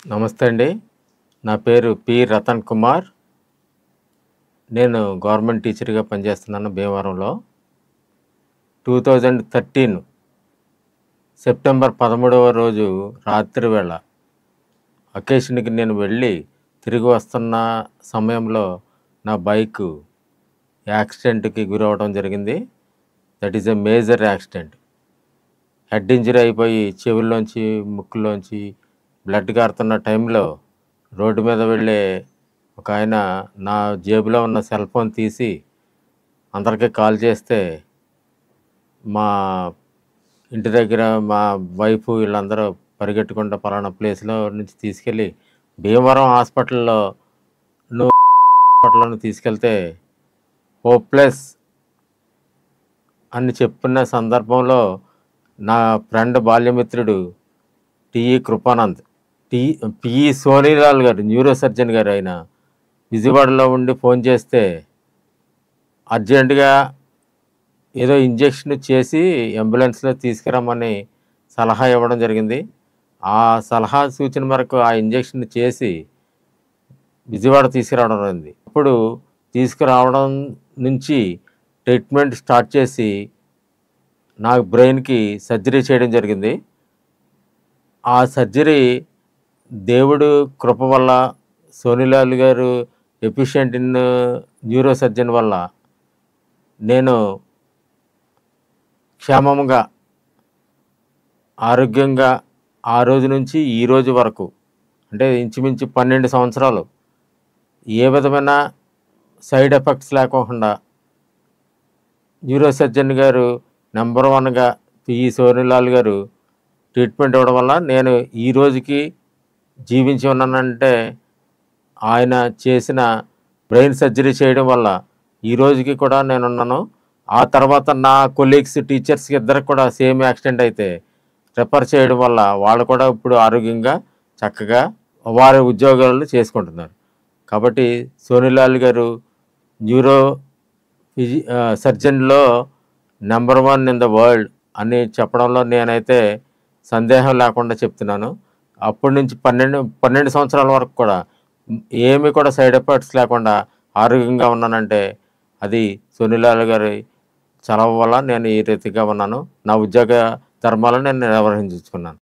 నమస్తే అండి. నా పేరు పి. రతన్ కుమార్. నేను గవర్నమెంట్ టీచర్‌గా పనిచేస్తున్నాను భీమవరంలో. 2013 సెప్టెంబర్ 13వ రోజు రాత్రి వేళ అకేషన్‌కి నేను వెళ్ళి తిరిగి వస్తున్న సమయంలో నా బైకు యాక్సిడెంట్‌కి గురవ్వడం జరిగింది. That is a major accident. Head injury అయిపోయి చెవుల్లోంచి, ముక్కులోంచి బ్లడ్ కారుతున్న టైంలో రోడ్డు మీద వెళ్ళే ఒకాయన నా జేబులో ఉన్న సెల్ ఫోన్ తీసి అందరికి కాల్ చేస్తే, మా ఇంటి దగ్గర మా వైఫ్ వీళ్ళందరూ పరిగెట్టుకుంటూ పలానా ప్లేస్‌లో నుంచి తీసుకెళ్ళి భీమవరం హాస్పిటల్‌లో హాస్పిటల్‌లోకి తీసుకెళ్తే హోప్‌లెస్ అని చెప్పున్న సందర్భంలో నా ఫ్రెండ్ బాల్యమిత్రుడు టీఈ కృపానంద్, పిఈ సోనీలాల్ గారు న్యూరో సర్జన్ గారు ఆయన విజయవాడలో ఉండి ఫోన్ చేస్తే అర్జెంటుగా ఏదో ఇంజెక్షన్ చేసి అంబులెన్స్‌లో తీసుకురమ్మని సలహా ఇవ్వడం జరిగింది. ఆ సలహా సూచన మేరకు ఆ ఇంజెక్షన్ చేసి విజయవాడ తీసుకురావడం జరిగింది. అప్పుడు తీసుకురావడం నుంచి ట్రీట్మెంట్ స్టార్ట్ చేసి నాకు బ్రెయిన్‌కి సర్జరీ చేయడం జరిగింది. ఆ సర్జరీ దేవుడు కృప వల్ల, సోనీలాల్ గారు ఎఫిషియంట్ ఇన్ న్యూరో సర్జన్ వల్ల నేను క్షేమంగా, ఆరోగ్యంగా ఆ రోజు నుంచి ఈ రోజు వరకు, అంటే ఇంచుమించు 12 సంవత్సరాలు ఏ విధమైన సైడ్ ఎఫెక్ట్స్ లేకోకుండా న్యూరో సర్జన్ గారు నంబర్ 1గా పిఈ సోనీలాల్ గారు ట్రీట్మెంట్ ఇవ్వడం వల్ల నేను ఈ రోజుకి జీవించి ఉన్నానంటే ఆయన చేసిన బ్రెయిన్ సర్జరీ చేయడం వల్ల ఈ రోజుకి కూడా నేనున్నాను. ఆ తర్వాత నా కొలీగ్స్, టీచర్స్ ఇద్దరికి కూడా సేమ్ యాక్సిడెంట్ అయితే రెఫర్ చేయడం వల్ల వాళ్ళు కూడా ఇప్పుడు ఆరోగ్యంగా చక్కగా వారి ఉద్యోగాలు చేసుకుంటున్నారు. కాబట్టి సోనీలాల్ గారు న్యూరో సర్జన్‌లో నంబర్ 1 ఇన్ ద వరల్డ్ అని చెప్పడంలో నేనైతే సందేహం లేకుండా చెప్తున్నాను. అప్పటి నుంచి 12 సంవత్సరాల వరకు కూడా ఏమి కూడా సైడ్ ఎఫెక్ట్స్ లేకుండా ఆరోగ్యంగా ఉన్నానంటే అది సోనీలాల్ గారి చలవ వల్ల నేను ఈ రీతిగా ఉన్నాను. నా ఉద్యోగ ధర్మాలను నేను నిర్వహించుకున్నాను.